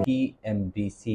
PMDC,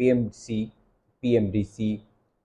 PMC, PMDC,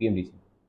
PMDC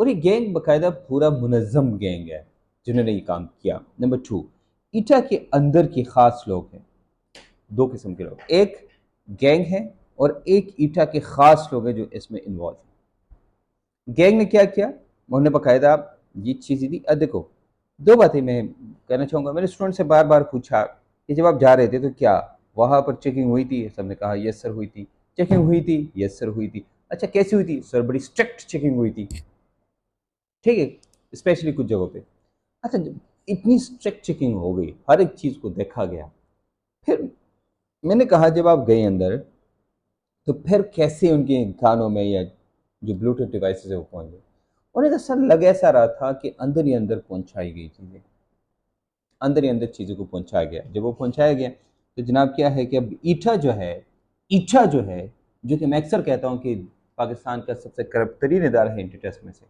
اور یہ gang باقاعدہ پورا منظم گینگ ہے جنہوں نے یہ کام کیا۔ نمبر 2، ایٹا کے اندر کے خاص لوگ ہیں، دو قسم کے لوگ، ایک گینگ ہے اور ایک ایٹا کے خاص لوگ ہیں جو اس میں انوالو ہیں۔ گینگ نے کیا کیا؟ انہوں نے باقاعدہ یہ چیزیں دی۔ دیکھو دو باتیں میں کہنا چاہوں گا، میرے اسٹوڈنٹ سے بار بار پوچھا کہ جب آپ جا رہے تھے تو کیا وہاں پر چیکنگ ہوئی تھی؟ سب نے کہا یس سر ہوئی تھی۔ چیکنگ ہوئی تھی؟ یس سر ہوئی تھی۔ اچھا کیسی ہوئی تھی؟ سر بڑی اسٹرکٹ چیکنگ ہوئی تھی، ٹھیک ہے، اسپیشلی کچھ جگہوں پہ۔ اچھا جب اتنی اسٹرکٹ چیکنگ ہو گئی، ہر ایک چیز کو دیکھا گیا، پھر میں نے کہا جب آپ گئے اندر تو پھر کیسے ان کے کانوں میں یا جو بلوٹوتھ ڈیوائسز ہے وہ پہنچ گئے؟ انہیں تو سر لگ ایسا رہا تھا کہ اندر ہی اندر پہنچائی گئی چیزیں، اندر ہی اندر چیزوں کو پہنچایا گیا۔ جب وہ پہنچایا گیا تو جناب کیا ہے کہ اب ایٹا جو ہے جو کہ میں اکثر کہتا ہوں کہ پاکستان کا سب سے کرپٹ ترین ادارہ ہے انٹی-ٹرسٹ میں سے،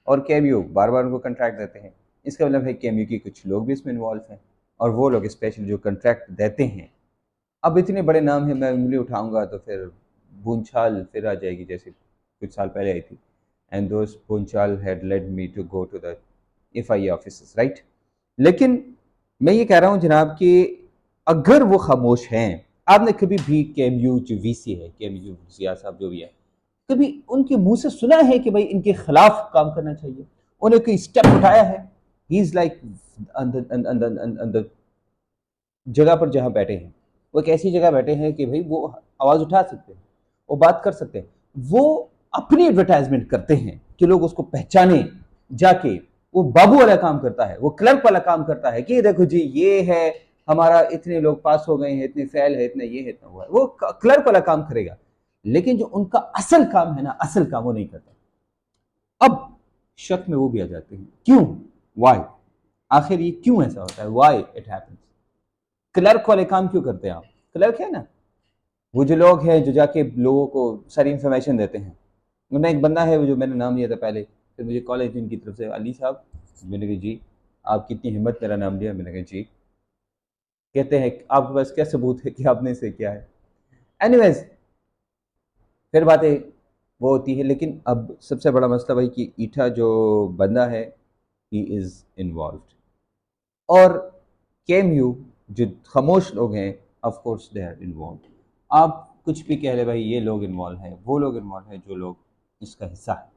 اور کیمیو بار بار ان کو کنٹریکٹ دیتے ہیں، اس کا مطلب ہے کیمیو کے کچھ لوگ بھی اس میں انوالو ہیں، اور وہ لوگ اسپیشل جو کنٹریکٹ دیتے ہیں۔ اب اتنے بڑے نام ہیں، میں انگلی اٹھاؤں گا تو پھر بونچال پھر آ جائے گی جیسے کچھ سال پہلے آئی تھی، اینڈ دوز بونچال had led me to go to the FIA offices, right? لیکن میں یہ کہہ رہا ہوں جناب کہ اگر وہ خاموش ہیں، آپ نے کبھی بھی کیمیو جو VC ہے، کیمیو ضیاء صاحب جو بھی ہے، کبھی ان کے منہ سے سنا ہے کہ بھائی ان کے خلاف کام کرنا چاہیے؟ انہیں کوئی اسٹیپ اٹھایا ہے؟ ہی از لائک جگہ پر جہاں بیٹھے ہیں، وہ ایک ایسی جگہ بیٹھے ہیں کہ بھائی وہ آواز اٹھا سکتے ہیں، وہ بات کر سکتے ہیں، وہ اپنی ایڈورٹائزمنٹ کرتے ہیں کہ لوگ اس کو پہچانیں جا کے۔ وہ بابو والا کام کرتا ہے، وہ کلرک والا کام کرتا ہے کہ دیکھو جی یہ ہے ہمارا، اتنے لوگ پاس ہو گئے ہیں، اتنے فیل ہے، اتنا یہ ہے، اتنا ہوا ہے، وہ کلرک والا کام کرے گا، لیکن جو ان کا اصل کام ہے نا، اصل کام وہ نہیں کرتا۔ اب شک میں وہ بھی آ جاتے ہیں، کیوں؟ وائی؟ آخر یہ کیوں ایسا ہوتا ہے؟ Why it happens? کلرک والے کام کیوں کرتے ہیں آپ؟ کلرک ہے نا، وہ جو لوگ ہیں جو جا کے لوگوں کو ساری انفارمیشن دیتے ہیں۔ میں ایک بندہ ہے جو میں نے نام لیا تھا پہلے، پھر مجھے کالج ان کی طرف سے علی صاحب، میں نے کہا جی آپ کی اتنی ہمت میرا نام لیا؟ میں نے کہا جی، کہتے ہیں آپ کے پاس کیا ثبوت ہے کہ آپ نے اسے کیا ہے؟ اینی ویز پھر باتیں وہ ہوتی ہے، لیکن اب سب سے بڑا مسئلہ وہی کہ ایٹھا جو بندہ ہے ہی از انوالوڈ، اور کیمیو جو خاموش لوگ ہیں of course they are involved. آپ کچھ بھی کہہ لے بھائی یہ لوگ انوالو ہیں، وہ لوگ انوالو ہیں جو لوگ اس کا حصہ ہے،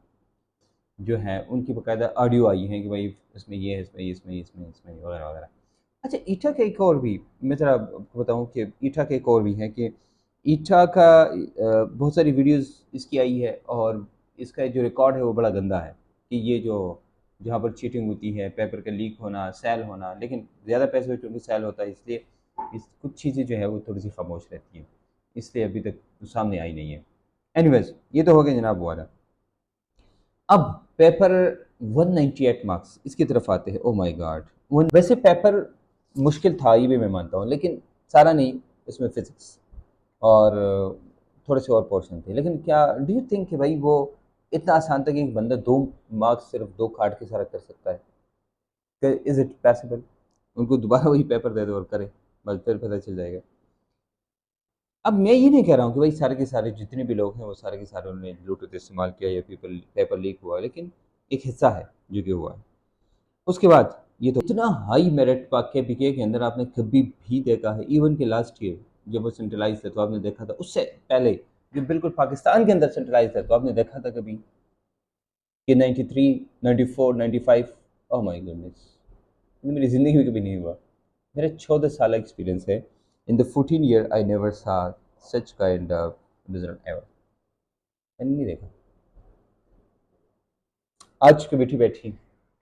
جو ہیں ان کی باقاعدہ آڈیو آئی ہیں کہ بھائی اس میں یہ ہے، اس میں وغیرہ وغیرہ۔ اچھا ایٹھا کا ایک اور بھی میں ذرا آپ کو بتاؤں کہ ایٹھا کا ایک اور بھی ہے کہ ایٹھا کا بہت ساری ویڈیوز اس کی آئی ہے، اور اس کا جو ریکارڈ ہے وہ بڑا گندا ہے کہ یہ جو جہاں پر چیٹنگ ہوتی ہے، پیپر کا لیک ہونا، سیل ہونا، لیکن زیادہ پیسے میں چونکہ سیل ہوتا ہے اس لیے کچھ چیزیں جو ہے وہ تھوڑی سی خاموش رہتی ہیں، اس لیے ابھی تک سامنے آئی نہیں ہے۔ اینی ویز یہ تو ہو گیا جناب والا۔ اب پیپر 198 مارکس اس کی طرف آتے ہیں۔ او مائی گاڈ، ویسے پیپر مشکل تھا یہ بھی میں مانتا ہوں، لیکن سارا نہیں، اس میں فزکس اور تھوڑے سے اور پورشن تھے، لیکن کیا ڈو یو تھنک کہ بھائی وہ اتنا آسان تھا کہ ایک بندہ 2 مارکس صرف 2 کاٹ کے سارا کر سکتا ہے؟ کہ از اٹ پاسبل؟ ان کو دوبارہ وہی پیپر دے دو اور کرے، بس پھر پتہ چل جائے گا۔ اب میں یہ نہیں کہہ رہا ہوں کہ بھائی سارے کے سارے جتنے بھی لوگ ہیں وہ سارے کے سارے انہوں نے بلوٹوتھ استعمال کیا یا پیپر لیک ہوا، لیکن ایک حصہ ہے جو کہ ہوا ہے۔ اس کے بعد یہ تو اتنا ہائی میرٹ پاک PK کے اندر آپ نے کبھی بھی دیکھا ہے؟ ایون کہ لاسٹ ایئر جب وہ سینٹرلائز تھا تو آپ نے دیکھا تھا، اس سے پہلے جو بالکل پاکستان کے اندر سینٹرلائز تھا تو آپ نے دیکھا تھا کبھی کہ 93 94 95؟ اوہ مائی گڈنس، میری زندگی میں کبھی نہیں ہوا۔ میرا 14 سالہ ایکسپیرینس ہے، ان دا 14 ایئر آئی نیور سا such kind of result ever, میں نے نہیں دیکھا۔ آج کمیٹی بیٹھی،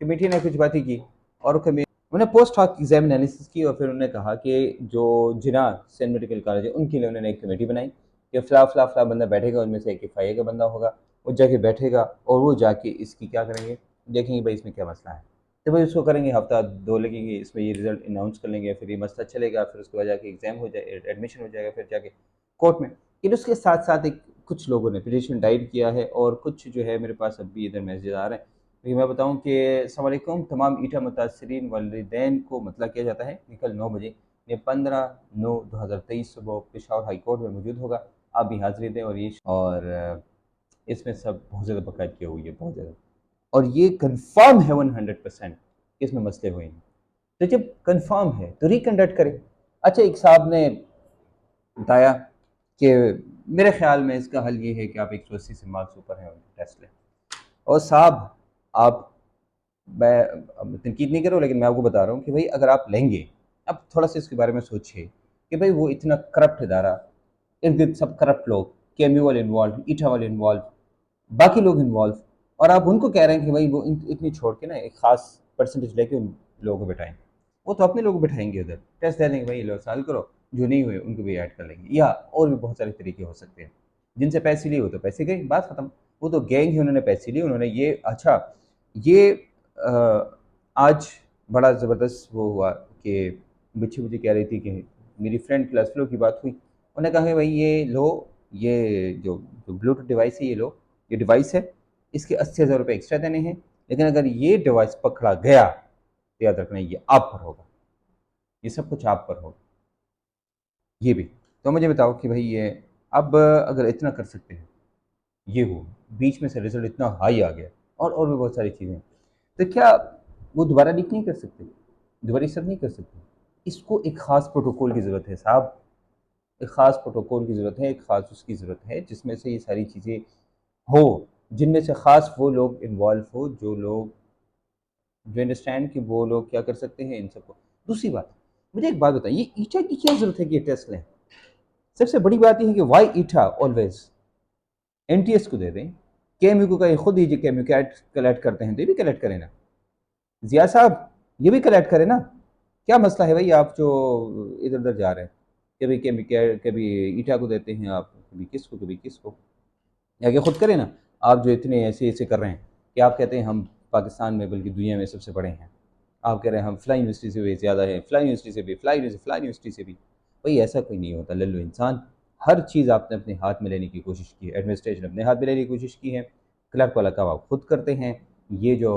کمیٹی نے کچھ باتیں کی، اور انہوں نے پوسٹ ہاک ایگزام انالیسس کی، اور پھر انہوں نے کہا کہ جو جناح سینٹ میڈیکل کالج ہے ان کے لیے انہوں نے ایک کمیٹی بنائی کہ فلاں بندہ بیٹھے گا، ان میں سے ایک FIA کا بندہ ہوگا، وہ جا کے بیٹھے گا اور وہ جا کے اس کی کیا کریں گے، دیکھیں گے بھائی اس میں کیا مسئلہ ہے، تو بھائی اس کو کریں گے، ہفتہ 2 لگیں گے، اس میں یہ رزلٹ اناؤنس کر لیں گے، پھر یہ مسئلہ چلے گا، پھر اس کے بعد جا کے ایگزام ہو جائے، ایڈمیشن ہو جائے گا، پھر جا کے کورٹ میں۔ پھر اس کے ساتھ ساتھ کچھ لوگوں نے پٹیشن دائر کیا ہے، اور کچھ جو ہے میرے پاس اب بھی ادھر میسیج آ رہے ہیں۔ لیکن میں بتاؤں کہ السلام علیکم تمام ایٹھا متاثرین والدین کو مطلع کیا جاتا ہے کہ کل 9 بجے 15/9/2023 صبح پشاور ہائی کورٹ میں موجود ہوگا، آپ بھی حاضری دیں، اور اس میں سب بہت زیادہ باقاعدگی ہوئی ہے، بہت زیادہ، اور یہ کنفرم ہے 100% کہ اس میں مسئلے ہوئے ہیں. تو جب کنفرم ہے تو ریکنڈکٹ کریں. اچھا ایک صاحب نے بتایا کہ میرے خیال میں اس کا حل یہ ہے کہ آپ 180 سے مارکس اوپر ہیں ٹیسٹ لیں. اور صاحب آپ، میں تنقید نہیں کر رہا ہوں لیکن میں آپ کو بتا رہا ہوں کہ بھائی اگر آپ لیں گے، اب تھوڑا سا اس کے بارے میں سوچیے کہ بھائی وہ اتنا کرپٹ ادارہ، ارد گرد سب کرپٹ لوگ، کے ایم یو والے انوالو، ایٹھا والے انوالو، باقی لوگ انوالو، اور آپ ان کو کہہ رہے ہیں کہ بھائی وہ اتنی چھوڑ کے نا ایک خاص پرسنٹیج لے کے ان لوگوں کو بٹھائیں. وہ تو اپنے لوگ بٹھائیں گے ادھر، ٹیسٹ دے دیں گے بھائی لو سال کرو، جو نہیں ہوئے ان کو بھی ایڈ کر لیں گے. یا اور بھی بہت سارے طریقے ہو سکتے ہیں. جن سے پیسے لیے وہ تو پیسے گئے، بات ختم. وہ تو گینگ ہی، انہوں نے پیسے لیے، انہوں نے یہ. اچھا یہ آج بڑا زبردست وہ ہوا کہ بچی مجھے کہہ رہی تھی کہ میری فرینڈ کلاس فلو کی بات ہوئی، انہوں نے کہا کہ بھائی یہ لو، یہ جو بلوٹوتھ ڈیوائس ہے یہ لو، یہ ڈیوائس ہے، اس کے 80,000 روپے ایکسٹرا دینے ہیں، لیکن اگر یہ ڈیوائس پکڑا گیا تو یاد رکھنا یہ آپ پر ہوگا، یہ سب کچھ آپ پر ہوگا. یہ بھی تو مجھے بتاؤ کہ بھائی یہ اب اگر اتنا کر سکتے ہیں، یہ ہو بیچ میں سے رزلٹ اتنا ہائی آ گیا، اور بھی بہت ساری چیزیں، تو کیا وہ دوبارہ لیک نہیں کر سکتے، دوبارہ سب نہیں کر سکتے؟ اس کو ایک خاص پروٹوکول کی ضرورت ہے صاحب، ایک خاص پروٹوکول کی ضرورت ہے، ایک خاص اس کی ضرورت ہے جس میں سے یہ ساری چیزیں ہو، جن میں سے خاص وہ لوگ انوالو ہو جو لوگ جو انڈرسٹینڈ کہ وہ لوگ کیا کر سکتے ہیں ان سب کو. دوسری بات، مجھے ایک بات بتائیں، یہ ایٹھا کی کیا ضرورت ہے کہ یہ ٹیسٹ لیں؟ سب سے بڑی بات یہ ہے کہ وائی ایٹھا آلویز این ٹی ایس کو دے دیں، کے ایم یو کو کہیں خود ہی کے ایم یو کلیکٹ کرتے ہیں تو یہ بھی کلیکٹ کریں نا. ضیاء صاحب یہ بھی کلیکٹ کریں نا. کیا مسئلہ ہے بھائی آپ جو ادھر ادھر جا رہے ہیں، کبھی ایٹھا کو دیتے ہیں آپ، کبھی کس کو کبھی کس کو، یا کہ خود کریں نا. آپ جو اتنے ایسے کر رہے ہیں کہ آپ کہتے ہیں ہم پاکستان میں بلکہ دنیا میں سب سے بڑے ہیں، آپ کہہ رہے ہیں ہم فلائی یونیورسٹی سے بھی زیادہ ہیں، فلائی یونیورسٹی سے بھی، فلائی یونیورسٹی سے بھی. بھائی ایسا کوئی نہیں ہوتا للو انسان. ہر چیز آپ نے اپنے ہاتھ میں لینے کی کوشش کی ہے، ایڈمنسٹریشن اپنے ہاتھ میں لینے کی کوشش کی ہے، کلرک والا کام آپ خود کرتے ہیں. یہ جو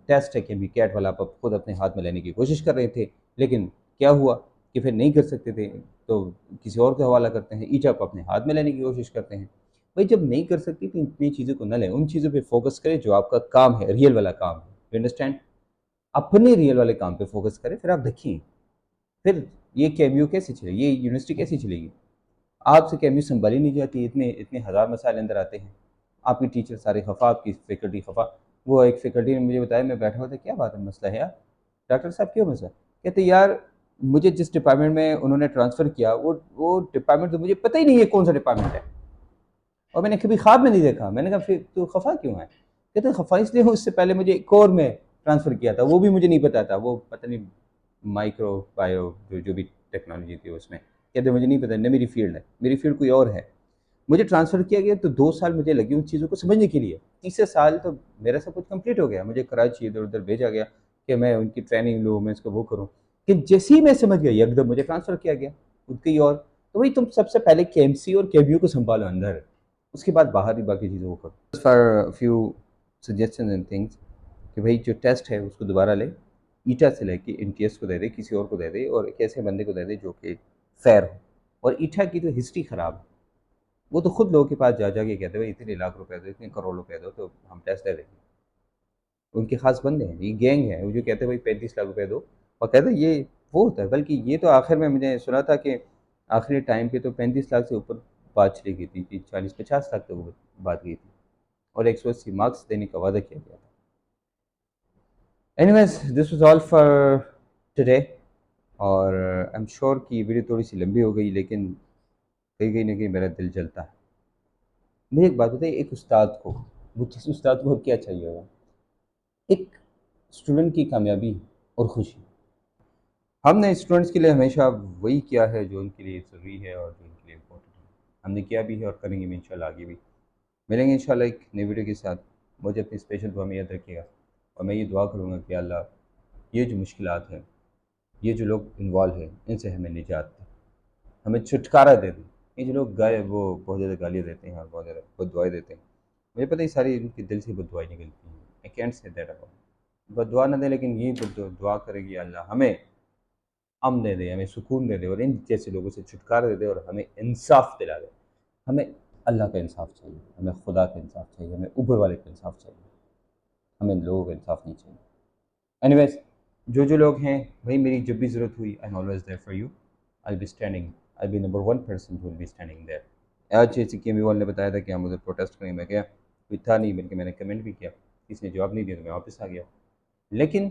ٹیسٹ ہے کہ بھی کیٹ والا آپ خود اپنے ہاتھ میں لینے کی کوشش کر رہے تھے، لیکن کیا ہوا کہ پھر نہیں کر سکتے تھے تو کسی اور کا حوالہ کرتے ہیں. ایٹا کو اپنے ہاتھ میں لینے کی کوشش کرتے ہیں. بھائی جب نہیں کر سکتی تو اتنی چیزوں کو نہ لیں، ان چیزوں پہ فوکس کریں جو آپ کا کام ہے، ریئل والا کام ہے. You understand? اپنے ریئل والے کام پہ فوکس کریں، پھر آپ دیکھیں پھر یہ کے ایم یو کیسے چلے گی، یہ یونیورسٹی کیسے چلے گی. آپ سے کے ایم یو سنبھالی نہیں جاتی، اتنے ہزار مسائل اندر آتے ہیں. آپ کی ٹیچر سارے خفا، آپ کی فیکلٹی خفا. وہ ایک فیکلٹی نے مجھے بتایا، میں بیٹھا ہوا تھا، کیا بات ہے مسئلہ ہے یار، ڈاکٹر صاحب کیوں مسئلہ؟ کہتے یار مجھے جس ڈپارٹمنٹ میں انہوں نے ٹرانسفر کیا وہ ڈپارٹمنٹ تو مجھے پتہ ہی نہیں ہے کون سا ڈپارٹمنٹ ہے، اور میں نے کبھی خواب میں نہیں دیکھا. میں نے کہا پھر تو خفا کیوں ہے؟ کہتے خفا اس لیے ہوں، اس سے پہلے مجھے ایک اور میں ٹرانسفر کیا تھا، وہ بھی مجھے نہیں پتا تھا، وہ پتہ نہیں مائکرو بایو جو بھی ٹیکنالوجی تھی اس میں. کہتے مجھے نہیں پتا، نہ میری فیلڈ ہے، میری فیلڈ کوئی اور ہے. مجھے ٹرانسفر کیا گیا تو 2 سال مجھے لگے ان چیزوں کو سمجھنے کے لیے. تیسرے سال تو میرا سب کچھ کمپلیٹ ہو گیا، مجھے کراچی ادھر ادھر بھیجا گیا کہ میں ان کی ٹریننگ لوں، میں اس کو وہ کروں. کہ جیسے ہی میں سمجھ گیا ایک دم مجھے ٹرانسفر کیا گیا خود کہیں اور. تو وہی تم سب سے پہلے کے ایم سی اور کے بی یو کو سنبھالو اندر، اس کے بعد باہر ہی باقی چیزوں کو کرو. For few suggestion and things کہ بھائی جو ٹیسٹ ہے اس کو دوبارہ لے، ایٹا سے لے کے این ٹی ایس کو دے دے، کسی اور کو دے دے، اور ایک ایسے بندے کو دے دے جو کہ فیئر ہو. اور ایٹا کی تو ہسٹری خراب ہے، وہ تو خود لوگوں کے پاس جا کے کہتے ہیں اتنے لاکھ روپے دو، اتنے کروڑ روپے دو تو ہم ٹیسٹ دے دیں گے. ان کے خاص بندے ہیں، یہ گینگ ہے، وہ جو کہتے ہیں بھائی 35 لاکھ روپے دو، اور کہتے ہیں یہ وہ ہوتا ہے. بلکہ یہ تو آخر میں نے سنا تھا کہ آخری ٹائم پہ تو 35 لاکھ سے اوپر بات چلی گئی تھی، 40-50 لاکھ تک وہ بات گئی تھی، اور 180 مارکس دینے کا وعدہ کیا گیا تھا. Anyways this was all for today. اور آئی ایم شیور کہ یہ ویڈیو تھوڑی سی لمبی ہو گئی، لیکن کہیں نہ کہیں میرا دل جلتا ہے. مجھے ایک بات بتائیے، ایک استاد کو، وہ کس استاد کو کیا چاہیے ہوگا؟ ایک اسٹوڈنٹ کی کامیابی اور خوشی. ہم نے اسٹوڈنٹس کے لیے ہمیشہ وہی کیا ہے جو ان کے لیے ضروری ہے اور جو ان کے لیے امپورٹنٹ ہے. ہم نے کیا بھی ہے اور کریں گے بھی انشاءاللہ، آگے بھی ملیں گے انشاءاللہ ایک نئی ویڈیو کے ساتھ. مجھے اپنی اسپیشل دعا میں یاد رکھیے گا، اور میں یہ دعا کروں گا کہ اللہ یہ جو مشکلات ہیں، یہ جو لوگ انوالو ہیں، ان سے ہمیں نجات دے، ہمیں چھٹکارا دے دیں. یہ جو لوگ وہ بہت زیادہ گالیاں دیتے ہیں اور بہت زیادہ بد دعائیں دیتے ہیں، مجھے پتہ ہے ساری ان کے دل سے بد دعائیں نکلتی ہیں. آئی کینٹ سے دیٹ اباؤٹ. بد دعا نہ دے، لیکن یہ دعا کرے گی اللہ ہمیں امن دے دے، ہمیں سکون دے دے، اور ان جیسے لوگوں سے چھٹکارا دے دے، اور ہمیں انصاف دلا دے. ہمیں اللہ کا انصاف چاہیے، ہمیں خدا کا انصاف چاہیے، ہمیں اوپر والے کا انصاف چاہیے. ہمیں لوگوں کا انصاف نہیں چاہیے. اینی ویز جو لوگ ہیں بھائی میری جب بھی ضرورت ہوئی I am always there for you. I be standing, I be number one person who will be standing there. آج جیسے کہ امی وال نے بتایا تھا کہ ہم ادھر پروٹیسٹ کریں, میں گیا, کوئی تھا نہیں, بلکہ میں نے کمنٹ بھی کیا, کسی نے جواب نہیں دیا تو میں واپس آ گیا. لیکن